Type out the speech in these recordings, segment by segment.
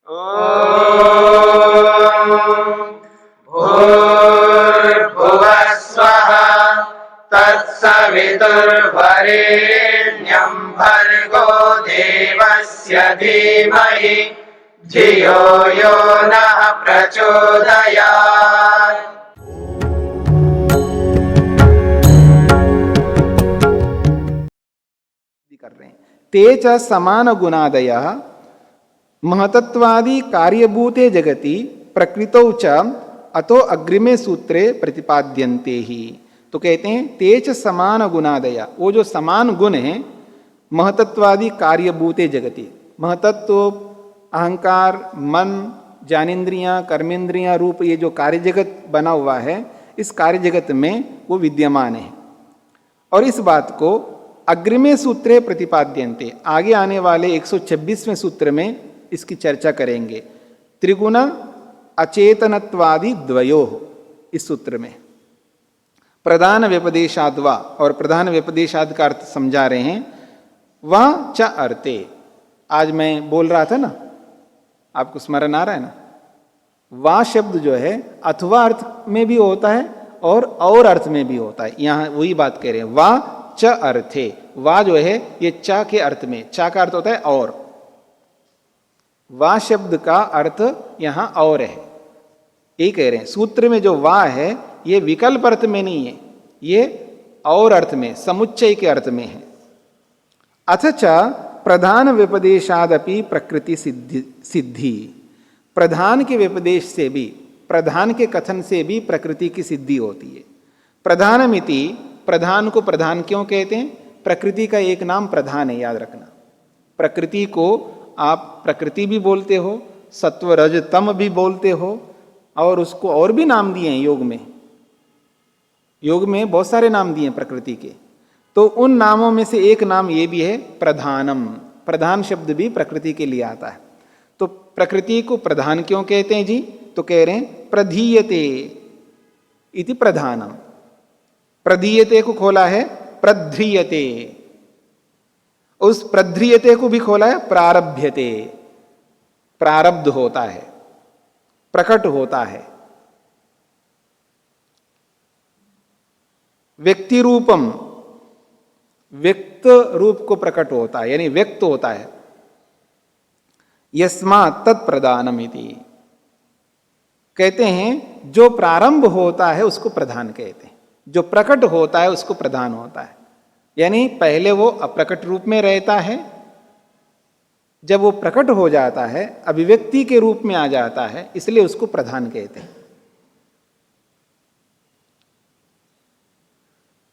भूर्भुवः स्वः तत्सवितुर्वरेण्यं भर्गो देवस्य धीमहि धियो यो नः प्रचोदयात्। कर रहे हैं। ते च समान गुणादयः महतत्वादि कार्यभूते जगति प्रकृतौ च अतो अग्रिमे सूत्रे प्रतिपाद्यन्ते ही। तो कहते हैं तेज समान गुणादया, वो जो समान गुण है महतत्वादि कार्यभूते जगति, महतत्व अहंकार मन ज्ञानेन्द्रियां कर्मेंद्रियां रूप ये जो कार्य जगत बना हुआ है, इस कार्य जगत में वो विद्यमान है। और इस बात को अग्रिमे सूत्रे प्रतिपाद्यन्ते, आगे आने वाले 126वें सूत्र में इसकी चर्चा करेंगे। त्रिगुण अचेतनत्वादि द्वयो, इस सूत्र में प्रधान व्यपदेशाद वा, और प्रधान व्यपदेशाद का अर्थ समझा रहे हैं। वह च अर्थे, आज मैं बोल रहा था ना, आपको स्मरण आ रहा है ना, वा शब्द जो है अथवा अर्थ में भी होता है और अर्थ में भी होता है। यहां वही बात कह रहे हैं, वा च अर्थे, वा जो है ये चा के अर्थ में, चा का अर्थ होता है और, वा शब्द का अर्थ यहां और है, यही कह रहे हैं। सूत्र में जो वा है ये विकल्प अर्थ में नहीं है, ये और अर्थ में, समुच्चय के अर्थ में है। अथच प्रधान व्यपदेशादपि प्रकृति सिद्धि, प्रधान के व्यपदेश से भी, प्रधान के कथन से भी प्रकृति की सिद्धि होती है। प्रधानमिति, प्रधान को प्रधान क्यों कहते हैं? प्रकृति का एक नाम प्रधान है, याद रखना। प्रकृति को आप प्रकृति भी बोलते हो, सत्व रज तम भी बोलते हो, और उसको और भी नाम दिए हैं योग में। योग में बहुत सारे नाम दिए हैं प्रकृति के, तो उन नामों में से एक नाम ये भी है प्रधानम। प्रधान शब्द भी प्रकृति के लिए आता है। तो प्रकृति को प्रधान क्यों कहते हैं जी? तो कह रहे हैं प्रधीयते इति प्रधानम। प्रधीयते को खोला है प्रध्रियते, उस प्रध्रियते को भी खोला है प्रारभ्यते, प्रारब्ध होता है, प्रकट होता है। व्यक्ति रूपम, व्यक्त रूप को प्रकट होता है, यानी व्यक्त होता है। यस्मात् तत्प्रधानमिति, कहते हैं जो प्रारंभ होता है उसको प्रधान कहते हैं, जो प्रकट होता है उसको प्रधान होता है। यानी पहले वो अप्रकट रूप में रहता है, जब वो प्रकट हो जाता है अभिव्यक्ति के रूप में आ जाता है, इसलिए उसको प्रधान कहते हैं।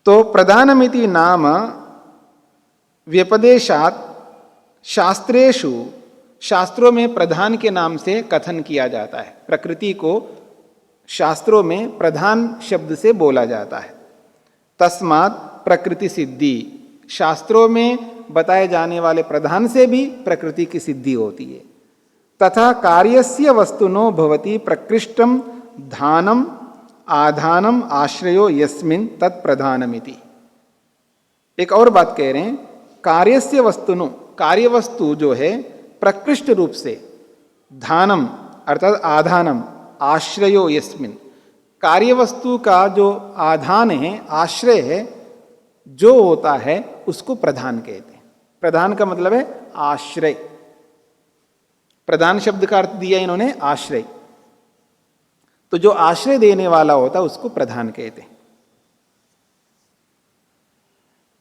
तो प्रधानमिति नाम व्यपदेशात् शास्त्रेषु, शास्त्रों में प्रधान के नाम से कथन किया जाता है। प्रकृति को शास्त्रों में प्रधान शब्द से बोला जाता है। तस्मात् प्रकृति सिद्धि, शास्त्रों में बताए जाने वाले प्रधान से भी प्रकृति की सिद्धि होती है। तथा कार्यस्य वस्तुनो भवति प्रकृष्टम धानम आधानम आश्रयो यस्मिन् तत्प्रधानमिति। एक और बात कह रहे हैं, कार्यस्य वस्तुनो, कार्य वस्तु जो है प्रकृष्ट रूप से, धानम अर्थात आधानम, आश्रयो यस्मिन्, कार्य वस्तु का जो आधान है, आश्रय है, जो होता है उसको प्रधान कहते हैं। प्रधान का मतलब है आश्रय, प्रधान शब्द का अर्थ दिया इन्होंने आश्रय। तो जो आश्रय देने वाला होता है उसको प्रधान कहते हैं।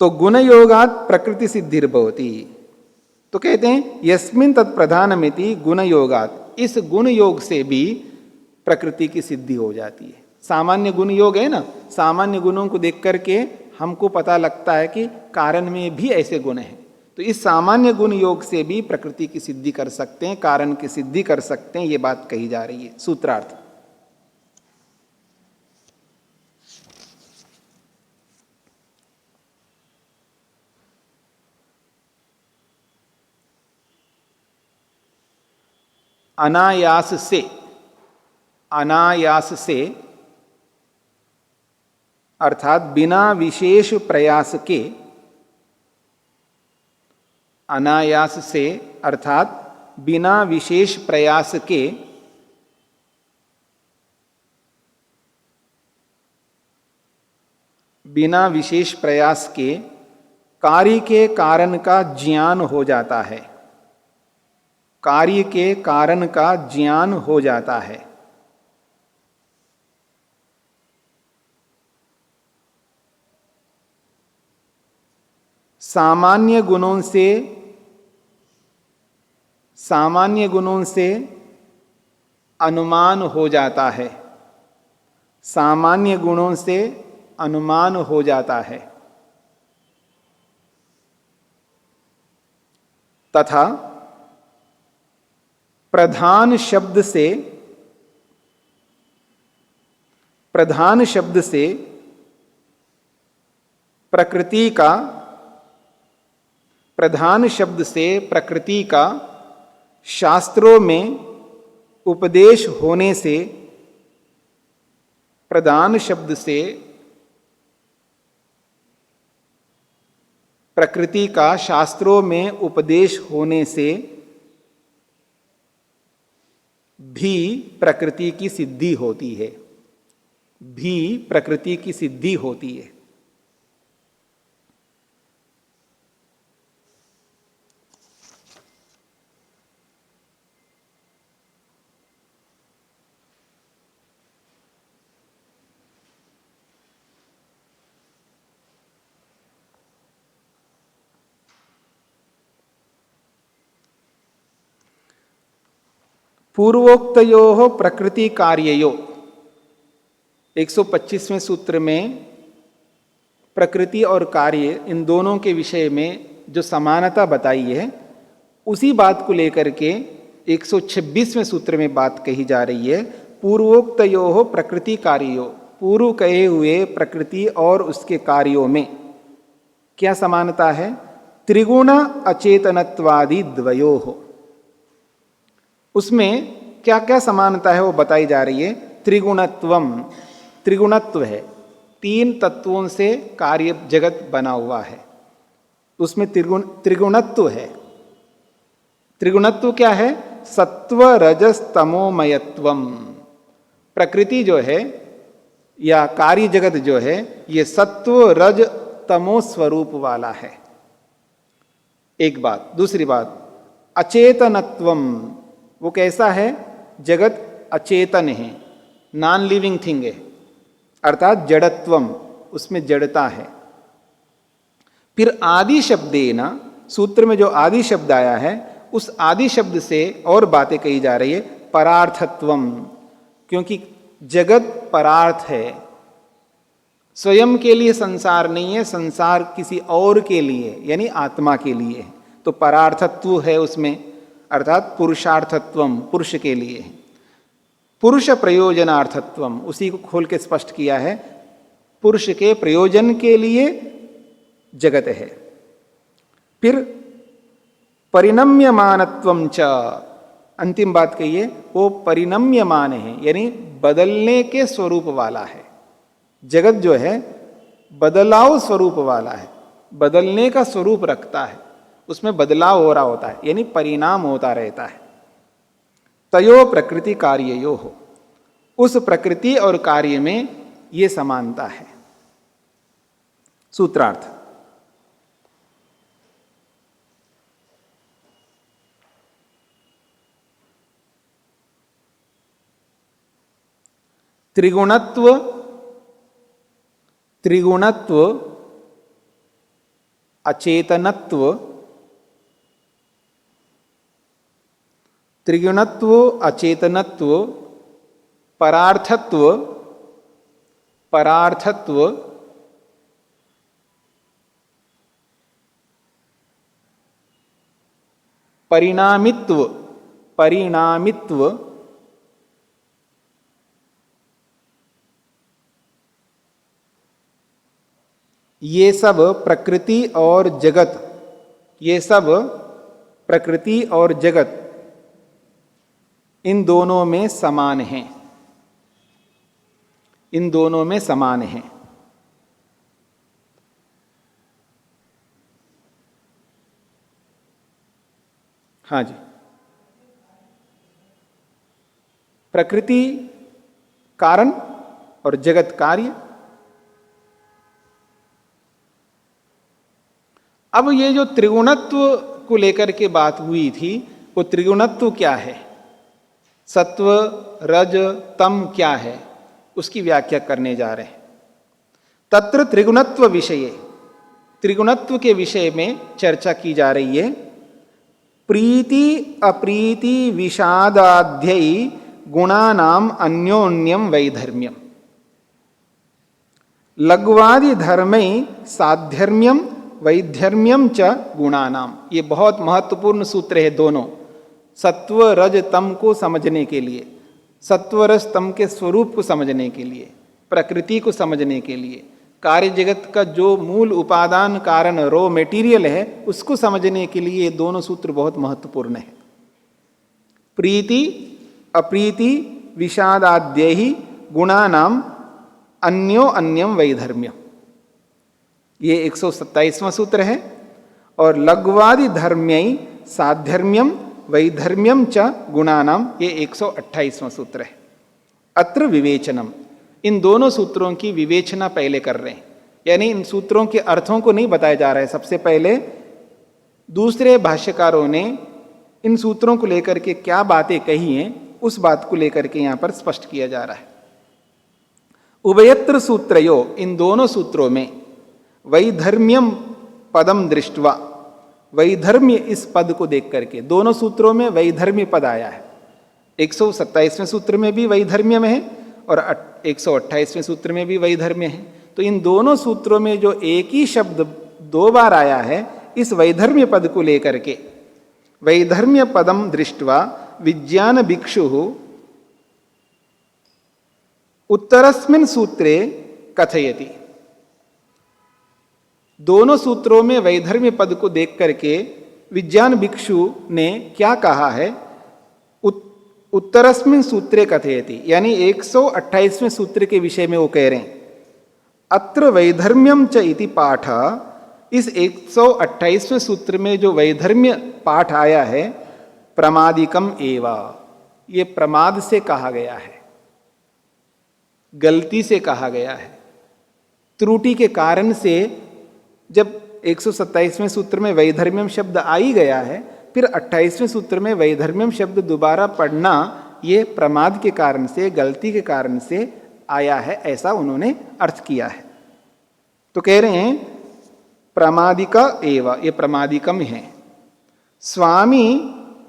तो गुण योगात प्रकृति सिद्धिर्भवति, तो कहते हैं यस्मिन् तत्प्रधानमिति गुण योगात, इस गुण योग से भी प्रकृति की सिद्धि हो जाती है। सामान्य गुण योग है ना, सामान्य गुणों को देख करके हमको पता लगता है कि कारण में भी ऐसे गुण हैं। तो इस सामान्य गुण योग से भी प्रकृति की सिद्धि कर सकते हैं, कारण की सिद्धि कर सकते हैं, ये बात कही जा रही है। सूत्रार्थ, अनायास से, अनायास से अर्थात बिना विशेष प्रयास के, अनायास से अर्थात बिना विशेष प्रयास के कार्य के कारण का ज्ञान हो जाता है। कार्य के कारण का ज्ञान हो जाता है। सामान्य गुणों से अनुमान हो जाता है। सामान्य गुणों से अनुमान हो जाता है। तथा प्रधान शब्द से प्रकृति का शास्त्रों में उपदेश होने से, प्रधान शब्द से प्रकृति का शास्त्रों में उपदेश होने से भी प्रकृति की सिद्धि होती है। भी प्रकृति की सिद्धि होती है। पूर्वोक्तयो प्रकृति कार्ययो 125वें सूत्र में प्रकृति और कार्य इन दोनों के विषय में जो समानता बताई है, उसी बात को लेकर के 126वें सूत्र में बात कही जा रही है। पूर्वोक्तयो प्रकृति कार्यो, पूर्व कहे हुए प्रकृति और उसके कार्यों में क्या समानता है? त्रिगुण अचेतनत्वादि द्वयोः, उसमें क्या क्या समानता है वो बताई जा रही है। त्रिगुणत्वम, त्रिगुणत्व है, तीन तत्वों से कार्य जगत बना हुआ है, उसमें त्रिगुणत्व है। त्रिगुणत्व क्या है? सत्व रजस तमोमयत्वम। प्रकृति जो है या कार्य जगत जो है, ये सत्व रज तमो स्वरूप वाला है, एक बात। दूसरी बात, अचेतनत्वम, वो कैसा है? जगत अचेतन है, नॉन लिविंग थिंग है, अर्थात जड़त्वम, उसमें जड़ता है। फिर आदि शब्देन, सूत्र में जो आदि शब्द आया है, उस आदि शब्द से और बातें कही जा रही है। परार्थत्वम, क्योंकि जगत परार्थ है, स्वयं के लिए संसार नहीं है, संसार किसी और के लिए यानी आत्मा के लिए है, तो परार्थत्व है उसमें, अर्थात पुरुषार्थत्वम, पुरुष के लिए है। पुरुष प्रयोजनार्थत्वम, उसी को खोल के स्पष्ट किया है, पुरुष के प्रयोजन के लिए जगत है। फिर परिणम्यमानत्वम च, अंतिम बात कहिए, वो परिणम्यमान है, यानी बदलने के स्वरूप वाला है। जगत जो है बदलाव स्वरूप वाला है, बदलने का स्वरूप रखता है, उसमें बदलाव हो रहा होता है, यानी परिणाम होता रहता है। तयो प्रकृति कार्ययो हो, उस प्रकृति और कार्य में ये समानता है। सूत्रार्थ, त्रिगुणत्व अचेतनत्व, त्रिगुणत्व अचेतनत्व, परार्थत्व परिणामित्व ये सब प्रकृति और जगत, ये सब प्रकृति और जगत इन दोनों में समान हैं, इन दोनों में समान हैं। हाँ जी, प्रकृति कारण और जगत कार्य। अब ये जो त्रिगुणत्व को लेकर के बात हुई थी, वो त्रिगुणत्व क्या है, सत्व रज तम क्या है, उसकी व्याख्या करने जा रहे हैं। तत्र त्रिगुणत्व विषये, त्रिगुणत्व के विषय में चर्चा की जा रही है। प्रीति अप्रीति विषादाध्यै गुणानाम अन्योन्यम वैधर्म्यम, लघ्वादि धर्मै साधर्म्यम वैधर्म्यम च गुणानाम। ये बहुत महत्वपूर्ण सूत्र है दोनों, सत्व रज तम को समझने के लिए, सत्व रज तम के स्वरूप को समझने के लिए, प्रकृति को समझने के लिए, कार्य जगत का जो मूल उपादान कारण रॉ मेटीरियल है उसको समझने के लिए ये दोनों सूत्र बहुत महत्वपूर्ण है। प्रीति अप्रीति विषादाद्यै गुणानाम अन्यो अन्यम वैधर्म्यम, ये 127वां सूत्र है। और लघ्वादि धर्म्यै साधर्म्यम वैधर्म्यम च गुणानाम, ये 128वां सूत्र है। अत्र विवेचनम, इन दोनों सूत्रों की विवेचना पहले कर रहे हैं, यानी इन सूत्रों के अर्थों को नहीं बताया जा रहा है। सबसे पहले दूसरे भाष्यकारों ने इन सूत्रों को लेकर के क्या बातें कही हैं, उस बात को लेकर के यहाँ पर स्पष्ट किया जा रहा है। उभयत्र सूत्रयो, इन दोनों सूत्रों में वैधर्म्यम पदम दृष्टवा, वैधर्म्य इस पद को देख करके, दोनों सूत्रों में वैधर्म्य पद आया है। 127वें सूत्र में भी वैधर्म्य है और 128वें सूत्र में भी वैधर्म्य है। तो इन दोनों सूत्रों में जो एक ही शब्द दो बार आया है, इस वैधर्म्य पद को लेकर के, वैधर्म्य पदम दृष्टवा विज्ञान भिक्षु उत्तरस्मिन् सूत्रे कथयति। दोनों सूत्रों में वैधर्म्य पद को देख करके विज्ञान भिक्षु ने क्या कहा है, उत्तरस्मिन् सूत्रे कथयति, यानी 128वें सूत्र के विषय में वो कह रहे हैं। अत्र वैधर्म्यम च इति पाठ, इस 128वें सूत्र में जो वैधर्म्य पाठ आया है, प्रमादिकम एवा, ये प्रमाद से कहा गया है, गलती से कहा गया है, त्रुटि के कारण से। जब 127वें सूत्र में वैधर्म्यम शब्द आ ही गया है, फिर 28वें सूत्र में वैधर्म्यम शब्द दोबारा पढ़ना ये प्रमाद के कारण से, गलती के कारण से आया है, ऐसा उन्होंने अर्थ किया है। तो कह रहे हैं प्रमादिका एव, ये प्रमादिकम है। स्वामी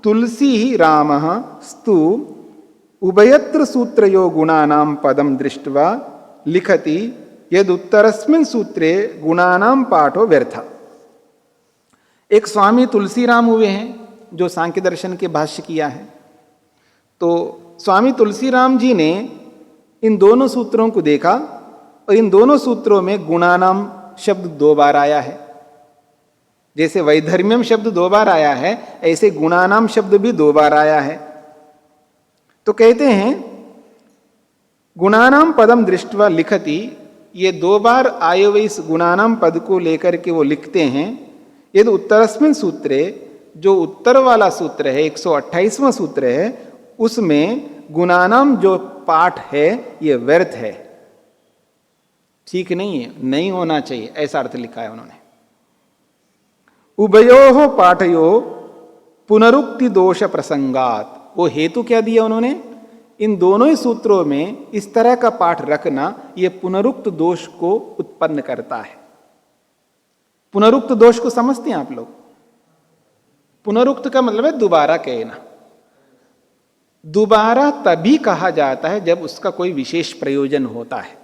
तुलसी रामः स्तु उभयत्र सूत्रयो गुणानाम पदम दृष्ट्वा लिखति यदुत्तरस्मिन् सूत्रे गुणानाम पाठो व्यर्थ। एक स्वामी तुलसीराम हुए हैं जो सांख्य दर्शन के भाष्य किया है। तो स्वामी तुलसीराम जी ने इन दोनों सूत्रों को देखा और इन दोनों सूत्रों में गुणानाम शब्द दो बार आया है। जैसे वैधर्म्यम शब्द दो बार आया है, ऐसे गुणानाम शब्द भी दो बार आया है। तो कहते हैं गुणानाम पदम दृष्ट्वा लिखति, ये दो बार आए हुए इस गुणानाम पद को लेकर के वो लिखते हैं। यदि उत्तरस्मिन् सूत्रे, जो उत्तर वाला सूत्र है 128वां सूत्र है, उसमें गुणानाम जो पाठ है ये व्यर्थ है, ठीक नहीं है, नहीं होना चाहिए, ऐसा अर्थ लिखा है उन्होंने। उभयोः पाठयो पुनरुक्ति दोष प्रसंगात, वो हेतु क्या दिया उन्होंने, इन दोनों ही सूत्रों में इस तरह का पाठ रखना ये पुनरुक्त दोष को उत्पन्न करता है। पुनरुक्त दोष को समझते हैं आप लोग? पुनरुक्त का मतलब है दोबारा कहना। दोबारा तभी कहा जाता है जब उसका कोई विशेष प्रयोजन होता है।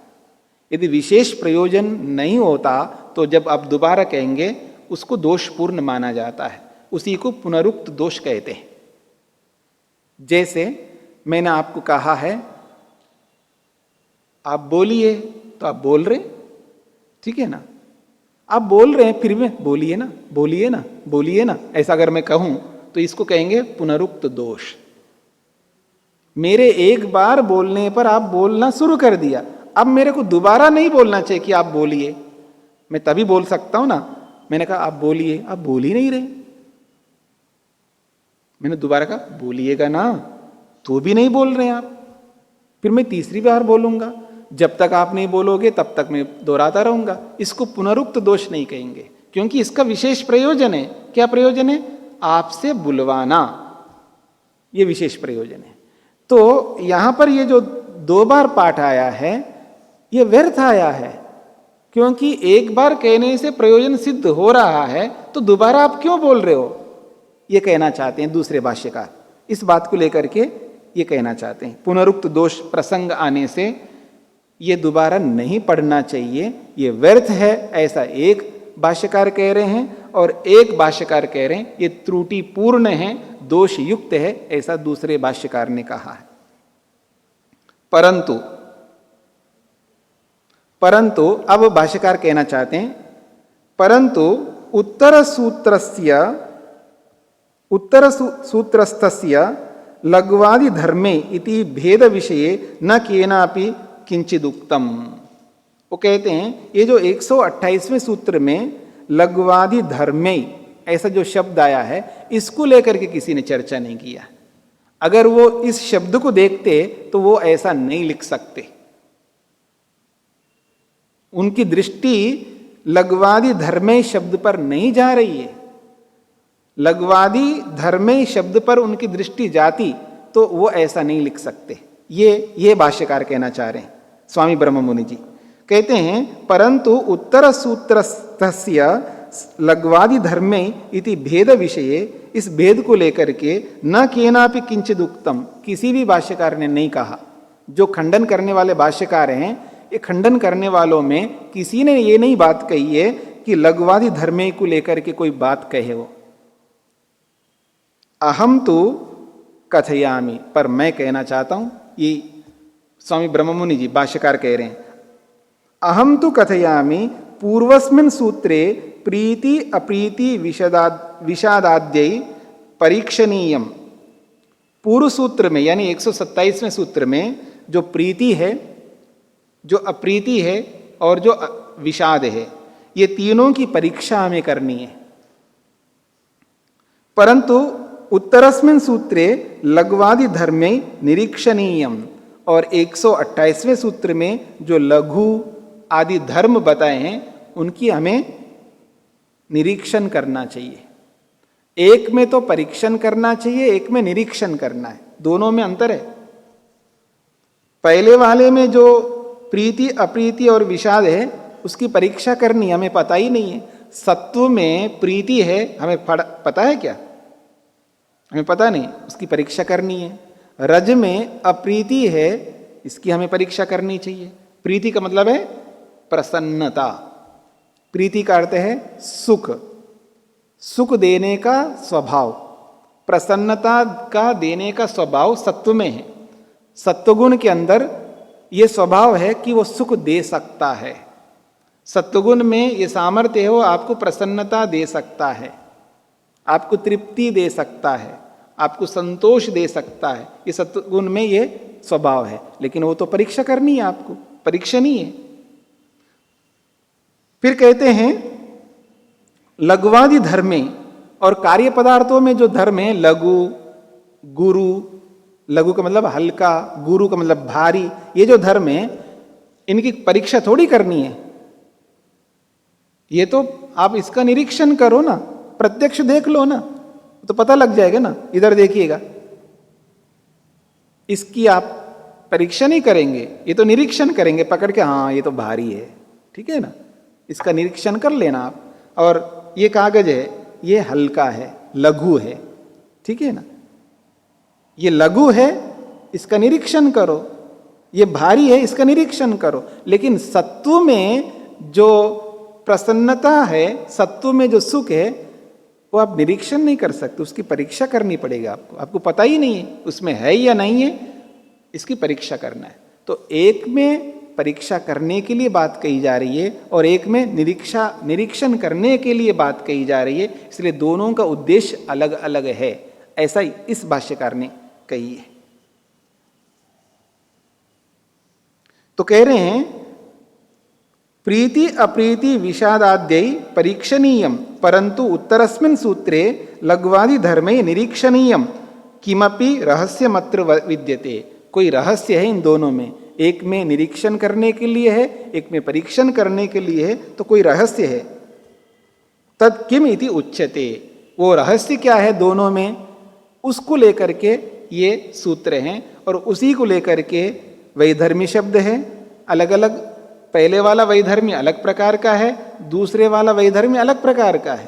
यदि विशेष प्रयोजन नहीं होता तो जब आप दोबारा कहेंगे उसको दोषपूर्ण माना जाता है, उसी को पुनरुक्त दोष कहते हैं। जैसे मैंने आपको कहा है आप बोलिए, तो आप बोल रहे, ठीक है ना, आप बोल रहे हैं फिर भी बोलिए ना, बोलिए ना, बोलिए ना, ऐसा अगर मैं कहूं तो इसको कहेंगे पुनरुक्त दोष। मेरे एक बार बोलने पर आप बोलना शुरू कर दिया, अब मेरे को दोबारा नहीं बोलना चाहिए कि आप बोलिए। मैं तभी बोल सकता हूं ना, मैंने कहा आप बोलिए, आप बोल ही नहीं रहे, मैंने दोबारा कहा बोलिएगा ना, तो भी नहीं बोल रहे हैं आप, फिर मैं तीसरी बार बोलूंगा, जब तक आप नहीं बोलोगे तब तक मैं दोहराता रहूंगा। इसको पुनरुक्त दोष नहीं कहेंगे, क्योंकि इसका विशेष प्रयोजन है। क्या प्रयोजन है? आपसे बुलवाना, ये विशेष प्रयोजन है। तो यहां पर ये जो 2 बार पाठ आया है, ये व्यर्थ आया है, क्योंकि एक बार कहने से प्रयोजन सिद्ध हो रहा है, तो दोबारा आप क्यों बोल रहे हो, ये कहना चाहते हैं दूसरे भाष्यकार। इस बात को लेकर के ये कहना चाहते हैं, पुनरुक्त दोष प्रसंग आने से ये दोबारा नहीं पढ़ना चाहिए, ये व्यर्थ है, ऐसा एक भाष्यकार कह रहे हैं, और एक भाष्यकार कह रहे हैं ये त्रुटिपूर्ण है, दोष युक्त है, ऐसा दूसरे भाष्यकार ने कहा है। परंतु अब भाष्यकार कहना चाहते हैं, परंतु उत्तर सूत्रस्थस्य लघ्वादि धर्मे इति भेद विषये न केनापि किंचिदुक्तम। वो कहते हैं ये जो 128वें सूत्र में लघ्वादि धर्मे ऐसा जो शब्द आया है, इसको लेकर के किसी ने चर्चा नहीं किया। अगर वो इस शब्द को देखते तो वो ऐसा नहीं लिख सकते। उनकी दृष्टि लघ्वादि धर्मे शब्द पर नहीं जा रही है। लघ्वादि धर्मे शब्द पर उनकी दृष्टि जाती तो वो ऐसा नहीं लिख सकते। ये भाष्यकार कहना चाह रहे हैं, स्वामी ब्रह्म मुनि जी कहते हैं, परंतु उत्तर सूत्रस्थस्य लघ्वादि धर्मे इति भेद विषये, इस भेद को लेकर के न केनापि किंचिदुक्तम, किसी भी भाष्यकार ने नहीं कहा। जो खंडन करने वाले भाष्यकार हैं, ये खंडन करने वालों में किसी ने ये नहीं बात कही है कि लघ्वादि धर्मे को लेकर के कोई बात कहे हो। अहम तो कथयामि, पर मैं कहना चाहता हूं, ये स्वामी ब्रह्ममुनि जी भाष्यकार कह रहे हैं, अहम तो कथयामि पूर्वस्मिन् सूत्रे प्रीति अप्रीति विषादाद्यै परीक्षणीयम। पूर्व सूत्र में यानी 127वें सूत्र में जो प्रीति है, जो अप्रीति है और जो विषाद है, ये तीनों की परीक्षा हमें करनी है। परंतु उत्तरस्मिन् सूत्रे लघ्वादि धर्मे निरीक्षणीयम, और 128वें सूत्र में जो लघु आदि धर्म बताए हैं उनकी हमें निरीक्षण करना चाहिए। एक में तो परीक्षण करना चाहिए, एक में निरीक्षण करना है, दोनों में अंतर है। पहले वाले में जो प्रीति अप्रीति और विषाद है उसकी परीक्षा करनी, हमें पता ही नहीं है। सत्व में प्रीति है, हमें पता है क्या? हमें पता नहीं, उसकी परीक्षा करनी है। रज में अप्रीति है, इसकी हमें परीक्षा करनी चाहिए। प्रीति का मतलब है प्रसन्नता, प्रीति का अर्थ है सुख, सुख देने का स्वभाव, प्रसन्नता का देने का स्वभाव सत्व में है। सत्वगुण के अंदर ये स्वभाव है कि वो सुख दे सकता है। सत्वगुण में ये सामर्थ्य है, वो आपको प्रसन्नता दे सकता है, आपको तृप्ति दे सकता है, आपको संतोष दे सकता है। ये सत्वगुण में ये स्वभाव है, लेकिन वो तो परीक्षा करनी है, आपको परीक्षणीय है। फिर कहते हैं लघ्वादि धर्मे, और कार्य पदार्थों में जो धर्म है, लघु, गुरु, लघु का मतलब हल्का, गुरु का मतलब भारी, ये जो धर्म है इनकी परीक्षा थोड़ी करनी है। ये तो आप इसका निरीक्षण करो ना, प्रत्यक्ष देख लो ना, तो पता लग जाएगा ना। इधर देखिएगा, इसकी आप परीक्षा नहीं करेंगे, ये तो निरीक्षण करेंगे पकड़ के, हाँ ये तो भारी है, ठीक है ना, इसका निरीक्षण कर लेना आप। और ये कागज है, ये हल्का है, लघु है, ठीक है ना, ये लघु है, इसका निरीक्षण करो, ये भारी है, इसका निरीक्षण करो। लेकिन सत्व में जो प्रसन्नता है, सत्व में जो सुख है, वो आप निरीक्षण नहीं कर सकते, उसकी परीक्षा करनी पड़ेगी आपको। आपको पता ही नहीं है उसमें है या नहीं है, इसकी परीक्षा करना है। तो एक में परीक्षा करने के लिए बात कही जा रही है और एक में निरीक्षण करने के लिए बात कही जा रही है, इसलिए दोनों का उद्देश्य अलग अलग है, ऐसा ही इस भाष्यकार ने कही है। तो कह रहे हैं प्रीति अप्रीति विषादाद्यै परीक्षणीयम, परंतु उत्तरस्मिन् सूत्रे लघ्वादि धर्मे निरीक्षणीयम किमपि रहस्यमत्र विद्यते। कोई रहस्य है इन दोनों में, एक में निरीक्षण करने के लिए है, एक में परीक्षण करने के लिए है, तो कोई रहस्य है। तद किम इति उच्यते, वो रहस्य क्या है दोनों में, उसको लेकर के ये सूत्र हैं और उसी को लेकर के वैधर्मी शब्द है। अलग अलग, पहले वाला वैधर्मी अलग प्रकार का है, दूसरे वाला वैधर्मी अलग प्रकार का है।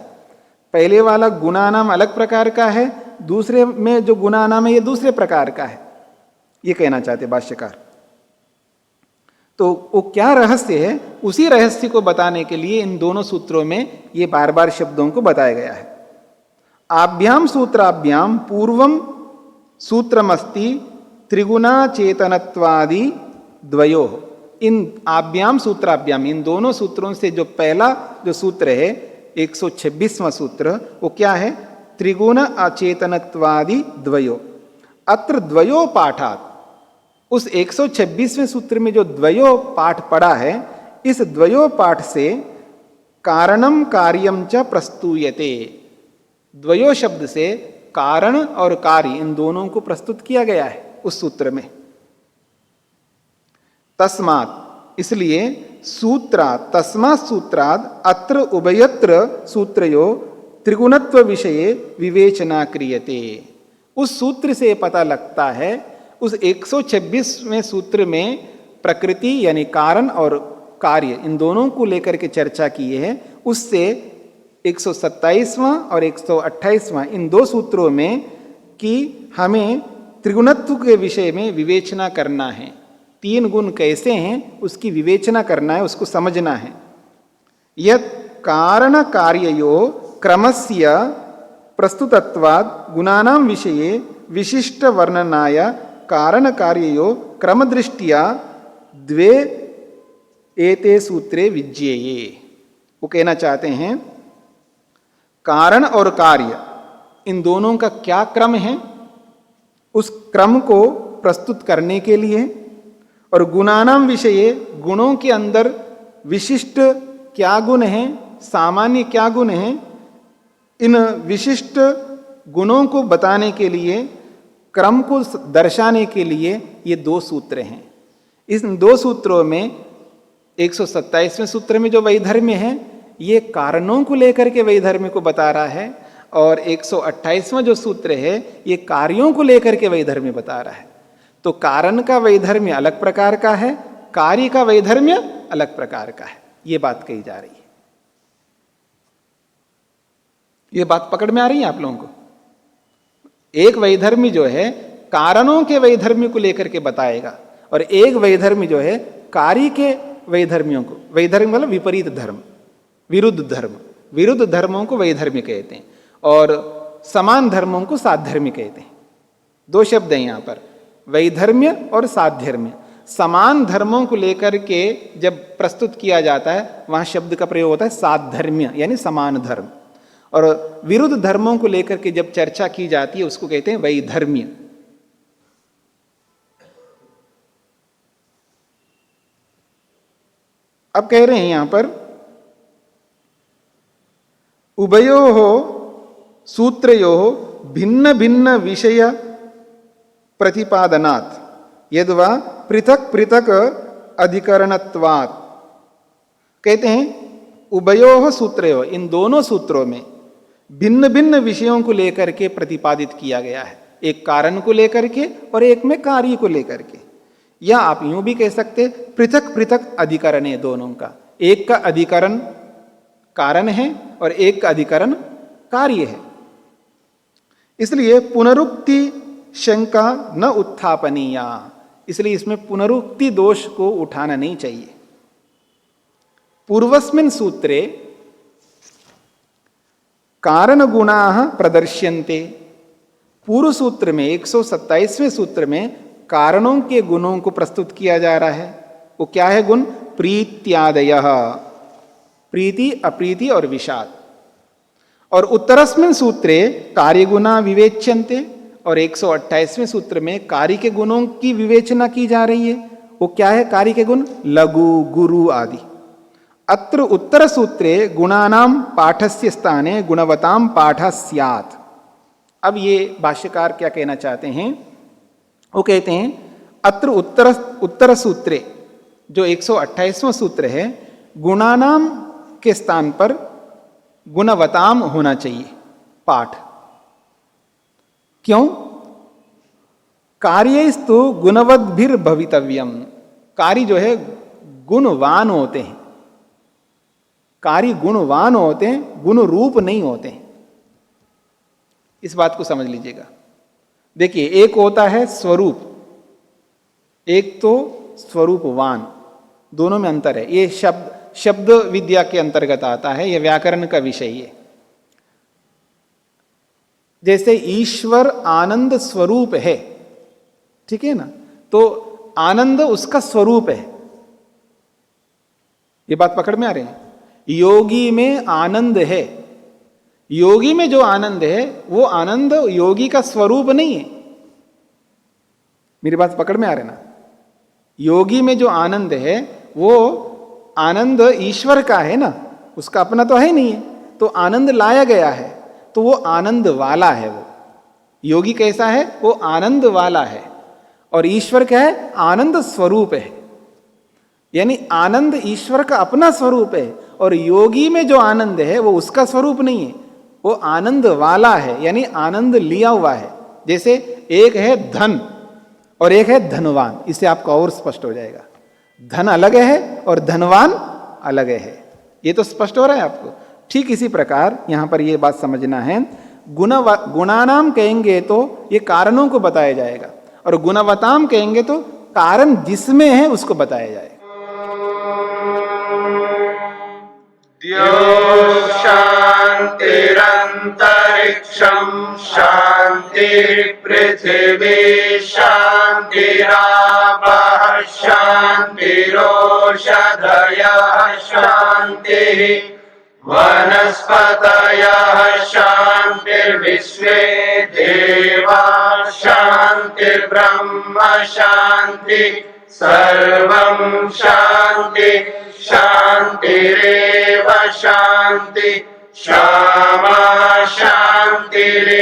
पहले वाला गुना नाम अलग प्रकार का है, दूसरे में जो गुना नाम है ये दूसरे प्रकार का है, ये कहना चाहते भाष्यकार। तो वो क्या रहस्य है, उसी रहस्य को बताने के लिए इन दोनों सूत्रों में ये बार बार शब्दों को बताया गया है। आभ्याम सूत्राभ्याम पूर्वम सूत्रमस्ति त्रिगुणा चेतनत्वादि द्वयो। इन आभ्याम सूत्राभ्याम, इन दोनों सूत्रों से जो पहला जो सूत्र है 126वां सूत्र, वो क्या है, त्रिगुण अचेतनत्वादि द्वयो। अत्र द्वयो पाठात, उस 126वें सूत्र में जो द्वयो पाठ पड़ा है, इस द्वयो पाठ से कारणम कार्यम च प्रस्तूयते। द्वयो शब्द से कारण और कार्य इन दोनों को प्रस्तुत किया गया है उस सूत्र में। तस्मात्, इसलिए सूत्रात्, तस्मात् सूत्रात् अत्र उभयत्र सूत्रयो त्रिगुणत्व विषये विवेचना क्रियते। उस सूत्र से पता लगता है, उस 126वें सूत्र में प्रकृति यानी कारण और कार्य इन दोनों को लेकर के चर्चा की है, उससे 127वां और 128वां इन दो सूत्रों में कि हमें त्रिगुणत्व के विषय में विवेचना करना है, तीन गुण कैसे हैं उसकी विवेचना करना है, उसको समझना है। यत् कारण कार्ययो क्रमस्य प्रस्तुतत्वाद गुणानां विषये विशिष्ट वर्णनाय कारण कार्ययो क्रम दृष्टिया द्वे एते सूत्रे विज्ञेये। वो कहना चाहते हैं कारण और कार्य इन दोनों का क्या क्रम है, उस क्रम को प्रस्तुत करने के लिए, और गुणानाम विषये गुणों के अंदर विशिष्ट क्या गुण हैं, सामान्य क्या गुण हैं, इन विशिष्ट गुणों को बताने के लिए, क्रम को दर्शाने के लिए ये दो सूत्र हैं। इन दो सूत्रों में 127वें सूत्र में जो वैधर्म्य है ये कारणों को लेकर के वैधर्म्य को बता रहा है, और 128वां जो सूत्र है ये कार्यों को लेकर के वैधर्म्य बता रहा है। तो कारण का वैधर्म्य अलग प्रकार का है, कार्य का वैधर्म्य अलग प्रकार का है, ये बात कही जा रही है। ये बात पकड़ में आ रही है आप लोगों को? एक वैधर्म्य जो है कारणों के वैधर्म्य को लेकर के बताएगा, और एक वैधर्म्य जो है कार्य के वैधर्म्यों को, वैधर्म्य मतलब विपरीत धर्म, विरुद्ध धर्म, विरुद्ध धर्मों को वैधर्म्य कहते हैं और समान धर्मों को साधर्म्य कहते हैं। दो शब्द हैं यहाँ पर, वैधर्म्य और साधर्म्य। समान धर्मों को लेकर के जब प्रस्तुत किया जाता है वहां शब्द का प्रयोग होता है साधर्म्य यानी समान धर्म, और विरुद्ध धर्मों को लेकर के जब चर्चा की जाती है उसको कहते हैं वैधर्म्य। अब कह रहे हैं यहां पर उभयोः सूत्रयोः भिन्न भिन्न विषय प्रतिपादनात् यद्वा पृथक पृथक अधिकरणत्वात्। कहते हैं उभयोः सूत्रयोः, इन दोनों सूत्रों में भिन्न भिन्न विषयों को लेकर के प्रतिपादित किया गया है, एक कारण को लेकर के और एक में कार्य को लेकर के, या आप यूं भी कह सकते पृथक पृथक अधिकरण है दोनों का, एक का अधिकरण कारण है और एक का अधिकरण कार्य है। इसलिए पुनरुक्ति शंका न उत्थापनीया, इसलिए इसमें पुनरुक्ति दोष को उठाना नहीं चाहिए। पूर्वस्मिन् सूत्रे कारण गुणाः प्रदर्श्यन्ते, पूर्व सूत्र में 127वें सूत्र में कारणों के गुणों को प्रस्तुत किया जा रहा है। वो क्या है गुण? प्रीत्यादयः, प्रीति अप्रीति और विषाद। और उत्तरस्मिन् सूत्रे कार्य गुणा विवेच्यन्ते, और 128वें सूत्र में कार्य के गुणों की विवेचना की जा रही है। वो क्या है कार्य के गुण? लघु गुरु आदि। अत्र उत्तर सूत्रे गुणानाम पाठस्य स्थाने गुणवताम पाठः स्यात्। अब ये भाष्यकार क्या कहना चाहते हैं? वो कहते हैं अत्र उत्तर सूत्रे जो 128वां सूत्र है, गुणानाम के स्थान पर गुणवताम होना चाहिए पाठ। क्यों? कार्यस्तु गुणवद्भिर भवितव्यम। कार्य जो है गुणवान होते हैं, कार्य गुणवान होते हैं, गुण रूप नहीं होते हैं। इस बात को समझ लीजिएगा। देखिए, एक होता है स्वरूप, एक तो स्वरूपवान, दोनों में अंतर है। ये शब्द विद्या के अंतर्गत आता है, यह व्याकरण का विषय है। जैसे ईश्वर आनंद स्वरूप है, ठीक है ना, तो आनंद उसका स्वरूप है। ये बात पकड़ में आ रही है? योगी में आनंद है, योगी में जो आनंद है वो आनंद योगी का स्वरूप नहीं है। मेरी बात पकड़ में आ रही ना? योगी में जो आनंद है वो आनंद ईश्वर का है ना, उसका अपना तो है नहीं है, तो आनंद लाया गया है, तो वो आनंद वाला है। वो योगी कैसा है? वो आनंद वाला है। और ईश्वर क्या है? आनंद स्वरूप है। यानी आनंद ईश्वर का अपना स्वरूप है, और योगी में जो आनंद है वो उसका स्वरूप नहीं है, वो आनंद वाला है, यानी आनंद लिया हुआ है। जैसे एक है धन और एक है धनवान, इससे आपको और स्पष्ट हो जाएगा। धन अलग है और धनवान अलग है। ये तो स्पष्ट हो रहा है आपको। ठीक इसी प्रकार यहां पर यह बात समझना है, गुणानाम कहेंगे तो ये कारणों को बताया जाएगा, और गुणवताम कहेंगे तो कारण जिसमें है उसको बताया जाएगा। शांतिरंतरिक्षम शांतिर्पृथिवी शांतिरापः शांतिरोषधयः शांतिः वनस्पतयः शांतिर्विश्वे देवाः शांतिर्ब्रह्म शांति सर्वं शांति शांतिरेव शांति क्षमा शांतिरेधि।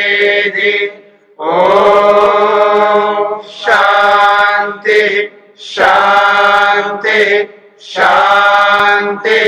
ओम शांति शांति शांति